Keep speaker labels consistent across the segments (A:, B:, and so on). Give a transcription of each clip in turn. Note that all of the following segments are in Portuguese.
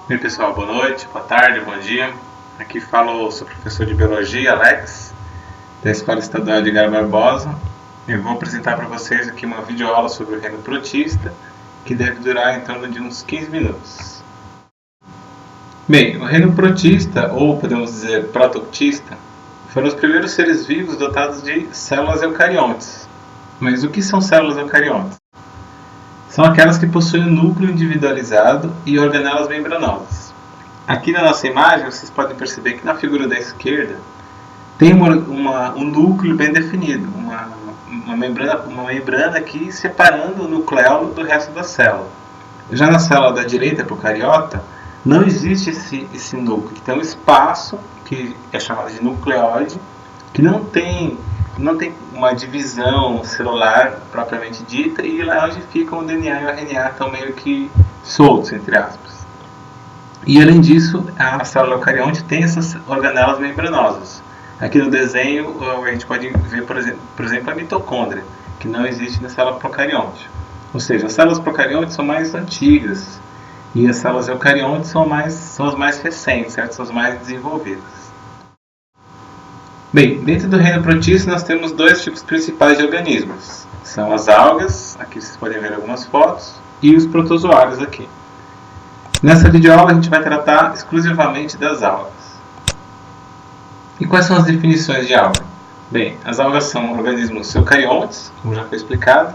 A: Oi pessoal, boa noite, boa tarde, bom dia. Aqui fala o seu professor de Biologia, Alex, da Escola Estadual Edgar Barbosa. Eu vou apresentar para vocês aqui uma videoaula sobre o reino protista, que deve durar em torno de uns 15 minutos. Bem, o reino protista, ou podemos dizer protoctista, foram os primeiros seres vivos dotados de células eucariontes. Mas o que são células eucariontes? São aquelas que possuem um núcleo individualizado e organelas membranosas. Aqui na nossa imagem, vocês podem perceber que na figura da esquerda tem um núcleo bem definido, uma membrana aqui separando o nucleolo do resto da célula. Já na célula da direita, procariota, não existe esse núcleo, tem um espaço que é chamado de nucleóide, que não tem uma divisão celular propriamente dita, e lá onde ficam o DNA e o RNA estão meio que soltos, entre aspas. E além disso, a célula eucarionte tem essas organelas membranosas. Aqui no desenho a gente pode ver, por exemplo, a mitocôndria, que não existe na célula procarionte. Ou seja, as células procariontes são mais antigas e as células eucariontes são as mais recentes, certo? São as mais desenvolvidas. Bem, dentro do reino protista nós temos dois tipos principais de organismos. São as algas, aqui vocês podem ver algumas fotos, e os protozoários aqui. Nessa videoaula a gente vai tratar exclusivamente das algas. E quais são as definições de alga? Bem, as algas são organismos eucariontes, como já foi explicado,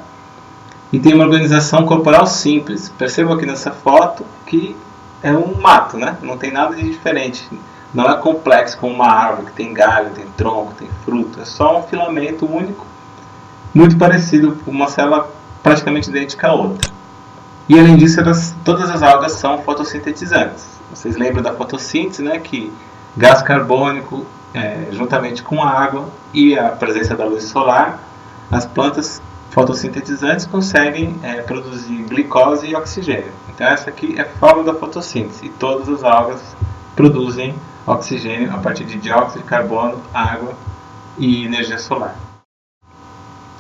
A: e tem uma organização corporal simples. Percebam aqui nessa foto que é um mato, né? Não tem nada de diferente. Não é complexo como uma árvore que tem galho, tem tronco, tem fruto. É só um filamento único, muito parecido com uma célula praticamente idêntica à outra. E além disso, todas as algas são fotossintetizantes. Vocês lembram da fotossíntese, né? Que gás carbônico, juntamente com a água e a presença da luz solar, as plantas fotossintetizantes conseguem produzir glicose e oxigênio. Então essa aqui é a fórmula da fotossíntese, e todas as algas produzem oxigênio a partir de dióxido de carbono, água e energia solar.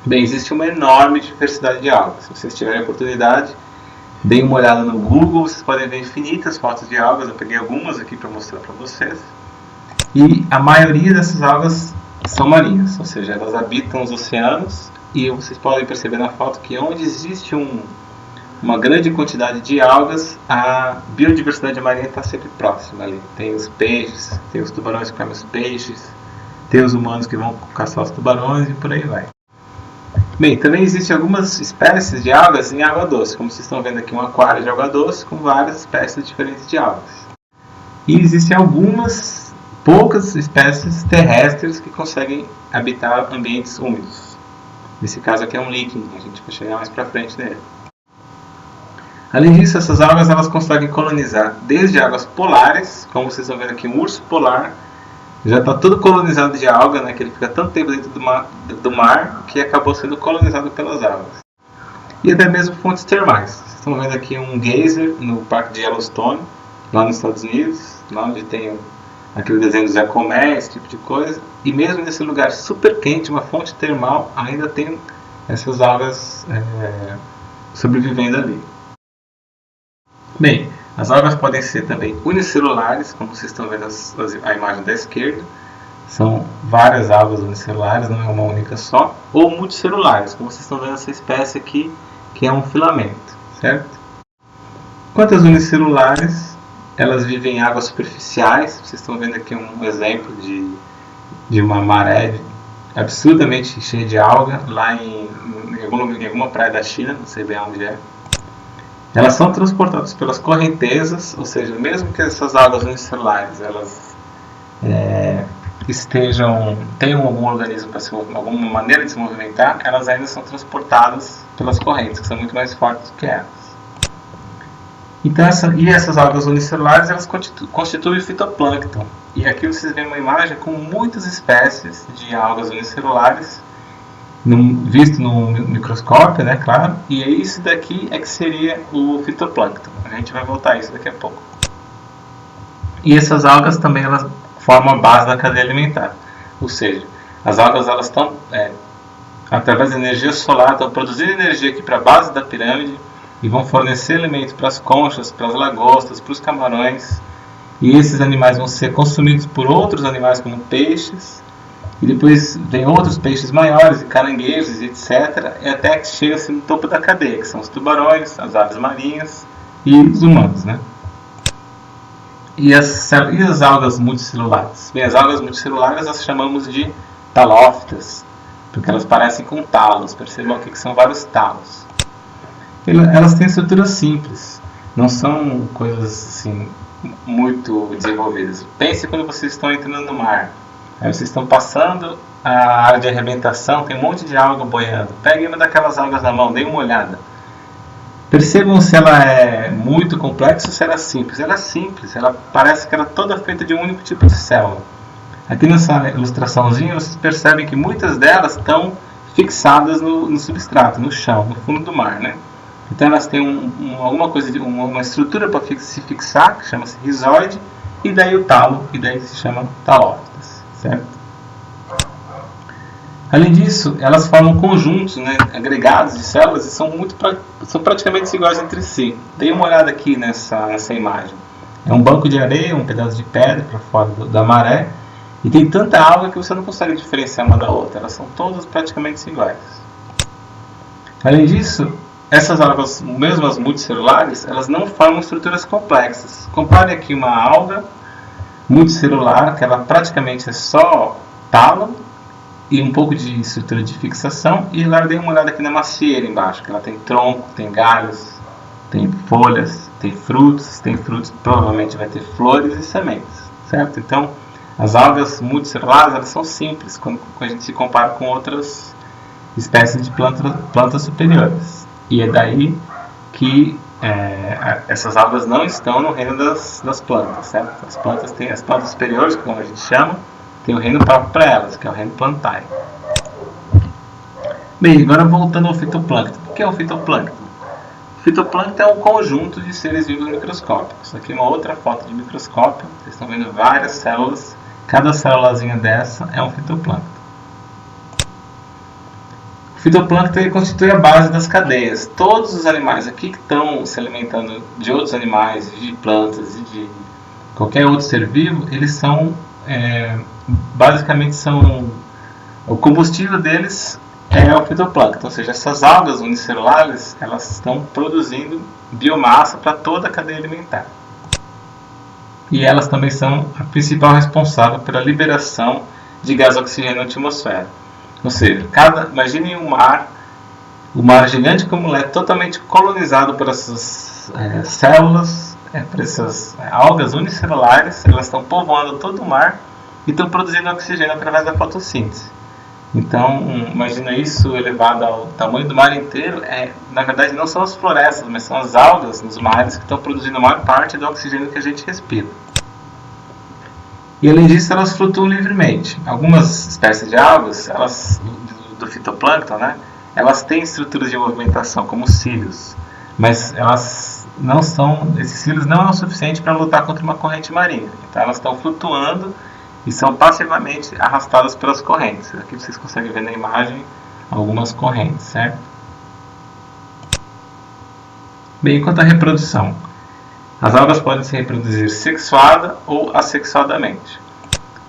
A: Bem, existe uma enorme diversidade de algas. Se vocês tiverem a oportunidade, deem uma olhada no Google, vocês podem ver infinitas fotos de algas. Eu peguei algumas aqui para mostrar para vocês. E a maioria dessas algas são marinhas, ou seja, elas habitam os oceanos, e vocês podem perceber na foto que onde existe uma grande quantidade de algas, a biodiversidade marinha está sempre próxima ali. Tem os peixes, tem os tubarões que comem os peixes, tem os humanos que vão caçar os tubarões e por aí vai. Bem, também existem algumas espécies de algas em água doce, como vocês estão vendo aqui, um aquário de água doce com várias espécies diferentes de algas. E existem poucas espécies terrestres que conseguem habitar ambientes úmidos. Nesse caso aqui é um líquido, a gente vai chegar mais para frente nele. Além disso, essas algas elas conseguem colonizar desde águas polares, como vocês estão vendo aqui, um urso polar já está todo colonizado de alga, né, que ele fica tanto tempo dentro do mar que acabou sendo colonizado pelas algas. E até mesmo fontes termais. Vocês estão vendo aqui um geyser no Parque de Yellowstone, lá nos Estados Unidos, lá onde tem aquele desenho do Zé Comé, esse tipo de coisa. E mesmo nesse lugar super quente, uma fonte termal, ainda tem essas algas sobrevivendo ali. Bem, as algas podem ser também unicelulares, como vocês estão vendo a imagem da esquerda. São várias algas unicelulares, não é uma única só. Ou multicelulares, como vocês estão vendo essa espécie aqui, que é um filamento, certo? Quanto às unicelulares, elas vivem em águas superficiais. Vocês estão vendo aqui um exemplo de uma maré absurdamente cheia de alga, lá em alguma praia da China, não sei bem onde é. Elas são transportadas pelas correntezas, ou seja, mesmo que essas algas unicelulares elas tenham algum organismo alguma maneira de se movimentar, elas ainda são transportadas pelas correntes, que são muito mais fortes do que elas. Então, essas algas unicelulares elas constituem fitoplâncton. E aqui vocês veem uma imagem com muitas espécies de algas unicelulares, visto no microscópio, né, claro, e isso daqui é que seria o fitoplâncton. A gente vai voltar a isso daqui a pouco. E essas algas também elas formam a base da cadeia alimentar, ou seja, as algas elas estão através da energia solar, estão produzindo energia aqui para a base da pirâmide, e vão fornecer alimento para as conchas, para as lagostas, para os camarões, e esses animais vão ser consumidos por outros animais como peixes, e depois vem outros peixes maiores, caranguejos, etc., e até que chega-se no topo da cadeia, que são os tubarões, as aves marinhas e os humanos, né? E as algas multicelulares? Bem, as algas multicelulares nós chamamos de talófitas, porque elas parecem com talos. Percebam aqui que são vários talos. Elas têm estruturas simples, não são coisas assim muito desenvolvidas. Pense quando vocês estão entrando no mar. Aí vocês estão passando a área de arrebentação, tem um monte de alga boiando. Peguem uma daquelas algas na mão, dê uma olhada. Percebam se ela é muito complexa ou se ela é simples. Ela é simples, ela parece que ela é toda feita de um único tipo de célula. Aqui nessa ilustraçãozinha vocês percebem que muitas delas estão fixadas no substrato, no chão, no fundo do mar, né? Então elas têm alguma coisa, uma estrutura para se fixar, que chama-se rizoide, e daí o talo, e daí se chama talófitas, certo? Além disso, elas formam conjuntos, né, agregados de células e são praticamente iguais entre si. Dê uma olhada aqui nessa imagem. É um banco de areia, um pedaço de pedra para fora da maré, e tem tanta alga que você não consegue diferenciar uma da outra. Elas são todas praticamente iguais. Além disso, essas algas, mesmo as multicelulares, elas não formam estruturas complexas. Compare aqui uma alga multicelular, que ela praticamente é só talo e um pouco de estrutura de fixação, e agora dê uma olhada aqui na macieira embaixo, que ela tem tronco, tem galhos, tem folhas, tem frutos, provavelmente vai ter flores e sementes, certo? Então, as algas multicelulares, elas são simples quando a gente se compara com outras espécies de plantas superiores, e é daí que essas algas não estão no reino das plantas, certo? As plantas superiores, como a gente chama, tem o reino próprio para elas, que é o reino plantae. Bem, agora voltando ao fitoplâncton. O que é o fitoplâncton? O fitoplâncton é um conjunto de seres vivos microscópicos. Aqui uma outra foto de microscópio. Vocês estão vendo várias células. Cada célulazinha dessa é um fitoplâncton. O fitoplâncton constitui a base das cadeias. Todos os animais aqui que estão se alimentando de outros animais, de plantas e de qualquer outro ser vivo, eles são basicamente o combustível deles é o fitoplâncton, ou seja, essas algas unicelulares, elas estão produzindo biomassa para toda a cadeia alimentar. E elas também são a principal responsável pela liberação de gás oxigênio na atmosfera. Ou seja, imaginem um mar gigante como é totalmente colonizado por essas células, por essas algas unicelulares. Elas estão povoando todo o mar e estão produzindo oxigênio através da fotossíntese. Então, imagina isso elevado ao tamanho do mar inteiro. Na verdade, não são as florestas, mas são as algas nos mares que estão produzindo a maior parte do oxigênio que a gente respira. E além disso, elas flutuam livremente. Algumas espécies de algas, do fitoplâncton, né, elas têm estruturas de movimentação, como os cílios, mas esses cílios não é o suficiente para lutar contra uma corrente marinha. Então elas estão flutuando e são passivamente arrastadas pelas correntes. Aqui vocês conseguem ver na imagem algumas correntes, certo? Bem, quanto à reprodução. As algas podem se reproduzir sexuada ou assexuadamente.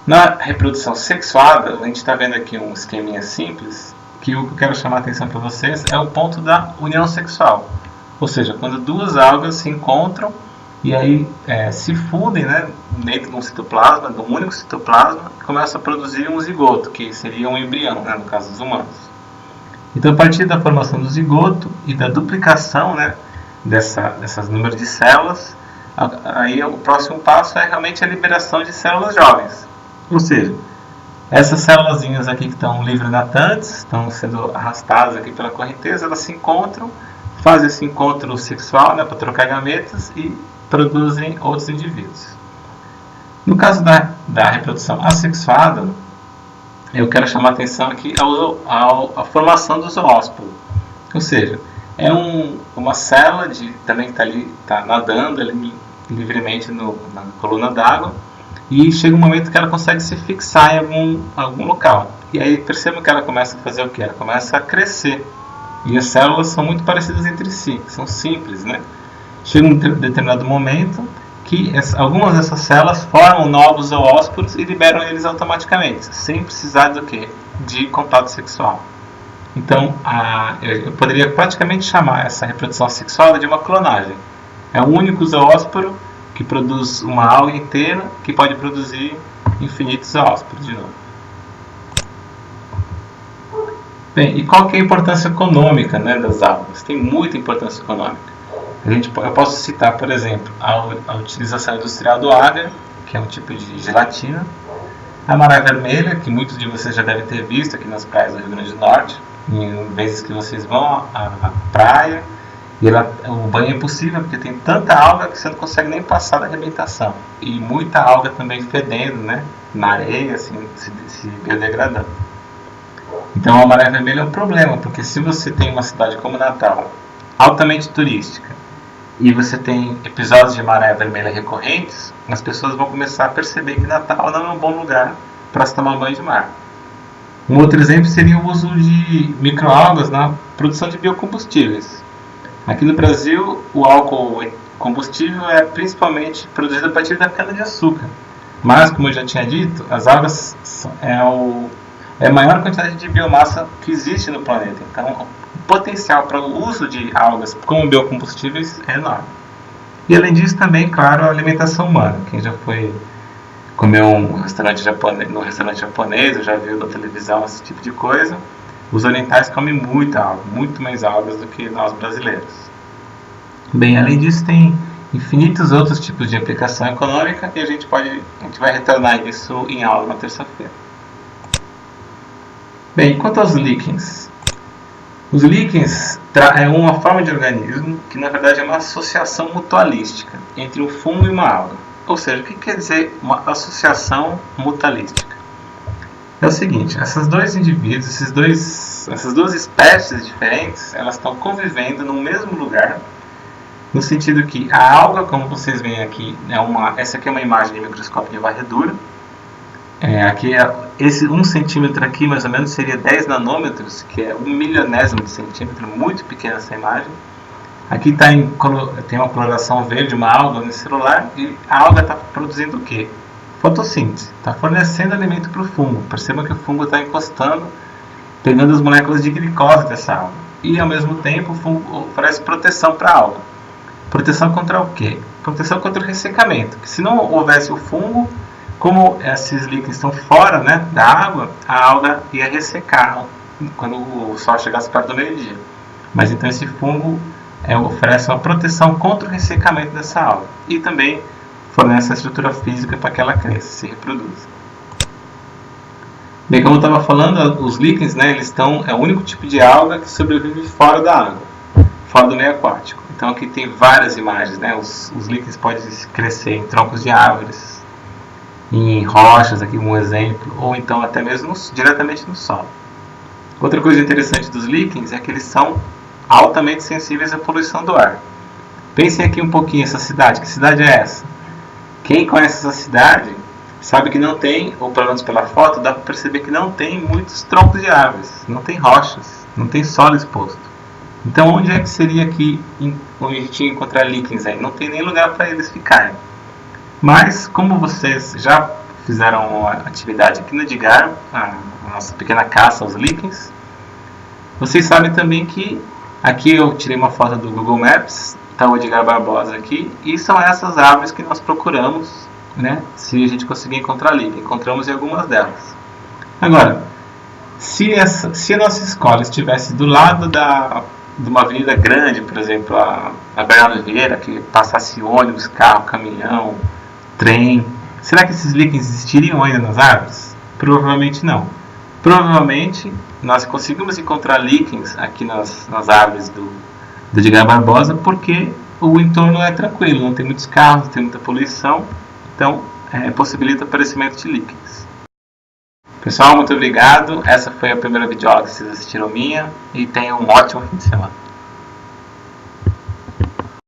A: Na reprodução sexuada, a gente está vendo aqui um esqueminha simples, que o que eu quero chamar a atenção para vocês é o ponto da união sexual. Ou seja, quando duas algas se encontram e aí se fundem, né, dentro de um citoplasma, de um único citoplasma, e começam a produzir um zigoto, que seria um embrião, né, no caso dos humanos. Então, a partir da formação do zigoto e da duplicação, né, dessas números de células, aí o próximo passo é realmente a liberação de células jovens. Ou seja, essas célulazinhas aqui que estão livre-natantes, estão sendo arrastadas aqui pela correnteza, elas se encontram, fazem esse encontro sexual, né, para trocar gametas e produzem outros indivíduos. No caso da reprodução assexuada, eu quero chamar a atenção aqui à formação do zoósporo. Ou seja, é uma célula também que está nadando ali livremente na coluna d'água, e chega um momento que ela consegue se fixar em algum local. E aí percebam que ela começa a fazer o quê? Ela começa a crescer. E as células são muito parecidas entre si, são simples, né? Chega um determinado momento que algumas dessas células formam novos zoósporos e liberam eles automaticamente, sem precisar do quê? De contato sexual. Então, eu poderia praticamente chamar essa reprodução sexual de uma clonagem. É o único zoósporo que produz uma alga inteira que pode produzir infinitos zoósporos de novo. Bem, e qual que é a importância econômica, né, das algas? Tem muita importância econômica. Eu posso citar, por exemplo, a utilização industrial do agar, que é um tipo de gelatina, a maré vermelha, que muitos de vocês já devem ter visto aqui nas praias do Rio Grande do Norte, em vezes que vocês vão à praia, e o banho é impossível porque tem tanta alga que você não consegue nem passar da arrebentação. E muita alga também fedendo, né, na areia, assim, se biodegradando. Então a maré vermelha é um problema, porque se você tem uma cidade como Natal, altamente turística, e você tem episódios de maré vermelha recorrentes, as pessoas vão começar a perceber que Natal não é um bom lugar para se tomar banho de mar. Um outro exemplo seria o uso de microalgas na produção de biocombustíveis. Aqui no Brasil, o álcool combustível é principalmente produzido a partir da cana-de-açúcar. Mas, como eu já tinha dito, as algas é a maior quantidade de biomassa que existe no planeta. Então, o potencial para o uso de algas como biocombustíveis é enorme. E além disso também, claro, a alimentação humana. Quem já foi comer no restaurante japonês, ou já viu na televisão esse tipo de coisa, os orientais comem muita alga, muito mais algas do que nós brasileiros. Bem, além disso tem infinitos outros tipos de aplicação econômica e a gente vai retornar isso em aula na terça-feira. Bem, quanto aos líquens. Os líquens é uma forma de organismo que na verdade é uma associação mutualística entre um fungo e uma alga. Ou seja, o que quer dizer uma associação mutualística? É o seguinte, esses dois indivíduos, essas duas espécies diferentes, elas estão convivendo no mesmo lugar, no sentido que a alga, como vocês veem aqui, essa aqui é uma imagem de microscópio de varredura. Aqui esse 1 centímetro aqui mais ou menos seria 10 nanômetros, que é 1 milionésimo de centímetro, muito pequena essa imagem. Aqui tem uma coloração verde, uma alga unicelular, e a alga está produzindo o quê? Fotossíntese, está fornecendo alimento para o fungo. Perceba que o fungo está encostando, pegando as moléculas de glicose dessa alga. E ao mesmo tempo o fungo oferece proteção para a alga. Proteção contra o quê? Proteção contra o ressecamento. Que se não houvesse o fungo, como esses líquidos estão fora, né, da água, a alga ia ressecar quando o sol chegasse perto do meio-dia. Mas então esse fungo oferece uma proteção contra o ressecamento dessa alga. E também fornece a estrutura física para que ela cresça, se reproduza. Bem, como eu estava falando, os líquens, né, é o único tipo de alga que sobrevive fora da água, fora do meio aquático. Então aqui tem várias imagens, né, os líquens podem crescer em troncos de árvores, em rochas, aqui um exemplo, ou então até mesmo diretamente no solo. Outra coisa interessante dos líquens é que eles são altamente sensíveis à poluição do ar. Pensem aqui um pouquinho essa cidade, que cidade é essa? Quem conhece essa cidade sabe que não tem, ou pelo menos pela foto, dá para perceber que não tem muitos troncos de árvores, não tem rochas, não tem solo exposto. Então onde é que seria aqui, onde a gente ia encontrar líquens aí? Não tem nem lugar para eles ficarem. Mas como vocês já fizeram uma atividade aqui no Edgar, a nossa pequena caça aos líquens, vocês sabem também que aqui eu tirei uma foto do Google Maps, está o Edgar Barbosa aqui, e são essas árvores que nós procuramos, né, se a gente conseguir encontrar líquen. Encontramos em algumas delas. Agora, se a nossa escola estivesse do lado de uma avenida grande, por exemplo, a Bernardo Vieira, que passasse ônibus, carro, caminhão, trem, será que esses líquens existiriam ainda nas árvores? Provavelmente não. Provavelmente nós conseguimos encontrar líquens aqui nas árvores do Edgar Barbosa porque o entorno é tranquilo, não tem muitos carros, não tem muita poluição, então possibilita o aparecimento de líquens. Pessoal, muito obrigado. Essa foi a primeira videoaula que vocês assistiram minha e tenham um ótimo fim de semana.